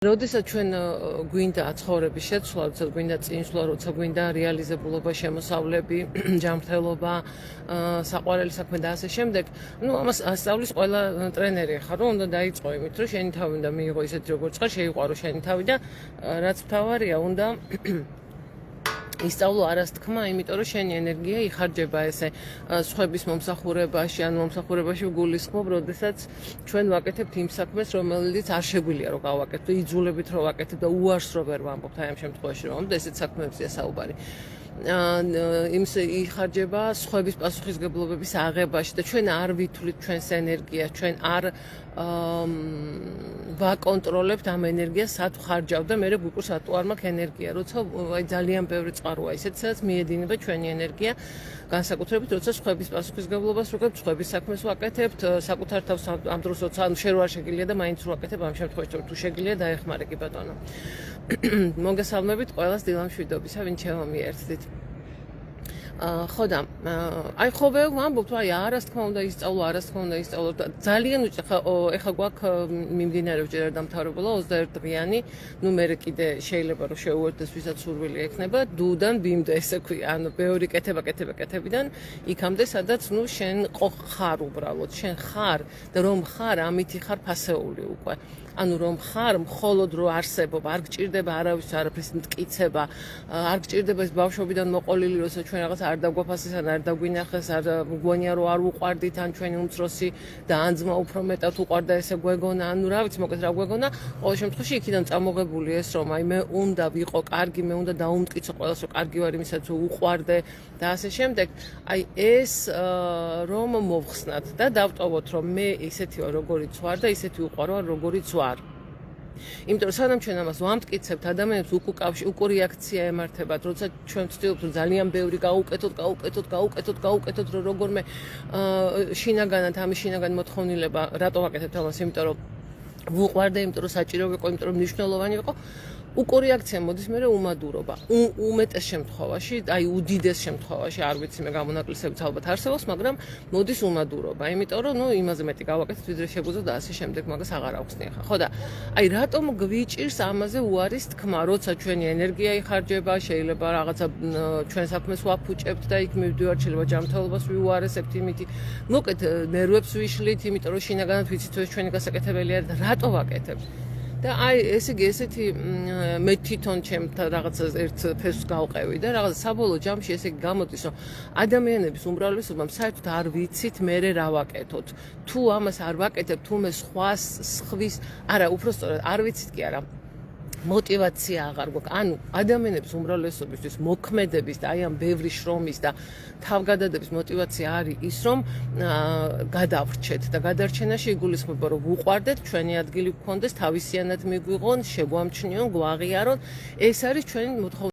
როდესაც ჩვენ გვინდა ცხოვრების შეცვლა, როცა გვინდა წინსვლა, როცა გვინდა რეალიზებულობა, შემოსავლები, ჯანმრთელობა, საყვარელი საქმე და ასე შემდეგ, ამას ასწავლის ყველა ტრენერი ხარ, რომ უნდა დაიწყო იმით, რომ შენი თავი უნდა მიიღო ისეთი როგორც ხარ, შეიყვარო შენი თავი და რაც მთავარია, უნდა ისწავლო არასთქმა, იმიტომ რომ შენი ენერგია იხარჯება ესე სხვების მომსახურებაში, ან მომსახურებაში გულისხმობ, როდესაც ჩვენ ვაკეთებთ იმ საქმეს, რომელიც არ შეგვიძლია რომ გავაკეთოთ, იძულებით რომ ვაკეთებთ და უარს რო ვერ ვამბობთ აი ამ შემთხვევაში, რომ ესეთ საქმეებზეა საუბარი. იმის იხარჯება სხვების პასუხისგებლობების აღებაში და ჩვენ არ ვითვლით ჩვენს ენერგიას, ჩვენ არ ვაკონტროლებთ ამ ენერგიას, სად ხარჯავ და მე გუკვირს რატო არ მაქვს ენერგია, როცა აი ძალიან ბევრი წყაროა ისეთ, სადაც მიედინება ჩვენი ენერგია, განსაკუთრებით როცა სხვების პასუხისგებლობას ვაკეთებთ, სხვების საქმეს ვაკეთებთ, საკუთარ თავს ამ დროს როცა შენ რო არ შეგიძლია და მაინც რო ვაკეთებ ამ შემთხვევაში თუ შეგიძლია დაეხმარე კი ბატონო. მოგესალმებით ყველას დილამშვიდობისა, ვინ შემომიერთდით. ხო და აი ხობე ვამბობთ, აი არას თქმა უნდა ისწავლო, არას თქმა უნდა ისწავლო და ძალიან ეხა გვაქვს მიმდინარეობს ჯერ არ დამთავრებულა 21 დღიანი, მე კიდე შეიძლება რომ შეუერთდეს ვისაც სურვილი ექნება, დუდან ბიმდე ესე ქვია, ანუ ბევრი კეთებიდან იქამდე, სადაც შენ ხარ უბრალოდ, შენ ხარ და რომ ხარ, ამითი ხარ ფასეული უკვე. ანუ რომ ხარ მხოლოდ რო არსებობ, არ გჭირდება არავის არაფრის მტკიცება, არ გჭირდება ეს ბავშვობიდან მოყოლილი, როცა ჩვენ რაღაც არ დაგვაფასეს, ან არ დაგვინახეს, არ გვგონია რომ არ უყვარდით, ან ჩვენი უმცროსი და ან ძმა უფრო მეტად უყვარდა ესე გვეგონა, ანუ რა ვიცი, მოკლედ რა გვეგონა, ყოველ შემთხვევაში იქიდან წამოღებული ეს რომ აი მე უნდა ვიყო კარგი, მე უნდა დაუმტკიცო ყველას რომ კარგი ვარ იმისაც უყვარდე და ასე შემდეგ, აი ეს რომ მოვხსნათ და დავტოვოთ რომ მე ისეთი ვარ როგორიც ვარ და ისეთი უყვარო ვარ როგორიც ვარ. იმიტომ რომ სანამ ჩვენ ამას ვამტკიცებთ ადამიანებს უკუ რეაქცია ემართებათ, როცა ჩვენ ვცდილობთ რომ ძალიან ბევრი გაუკეთოთ, რომ როგორმე შინაგანად ამის შინაგან მოთხოვნილება, რატო ვაკეთებთ ამას, იმიტომ რომ ვუყვარდე, იმიტომ რომ საჭირო ვიყო, იმიტომ რომ მნიშვნელოვანი ვიყო. უკუ რეაქცია მოდის მერე უმადურობა. უმეტეს შემთხვევაში, აი უდიდეს შემთხვევაში, არ ვიცი მე გამონაკლისებიც ალბათ არსებობს, მაგრამ მოდის უმადურობა, იმიტომ რომ იმაზე მეტი გავაკეთეთ, ვიდრე შეგვიძლია და ასე შემდეგ, მაგას აღარ აუხსნი ახლა. ხო და აი რატომ გვიჭირს ამაზე უარის თქმა, როცა ჩვენი ენერგია იხარჯება, შეიძლება რაღაცა ჩვენ საქმეს ვაფუჭებთ და იქ მივდივართ, შეიძლება ჯანმრთელობას ვიუარესებთ იმითი. მოკლედ ნერვებს ვიშლით, იმიტომ რომ შინაგანად ვიცით რომ ეს ჩვენი გასაკეთებელი არის და რატო ვაკეთებთ? და აი ესე იგი ესეთი მე თვითონ ჩემთან რაღაცას ერთ ფესვს გავყევი და რაღაც საბოლოო ჯამში ესე იგი გამოდის რომ ადამიანების უმრავლესობამ საერთოდ არ ვიცით მე რა ვაკეთოთ. თუ ამას არ ვაკეთებ, თუ მე სხვის არა, უბრალოდ არ ვიცით კი არა. мотивация აღარ გვაქვს. ანუ ადამიანების უმრავლესობისთვის მოქმედების და აი ამ ბევრი შრომის და თავგადადების мотивация არის ის, რომ გადავრჩეთ და გადარჩენაში იგულისხმება, რომ ვუყვარდეთ, ჩვენი ადგილი გქონდეს, თავისიანად მიგვიღონ, შეგვამჩნიონ, გვაღიარონ. ეს არის ჩვენი მოთხოვნა.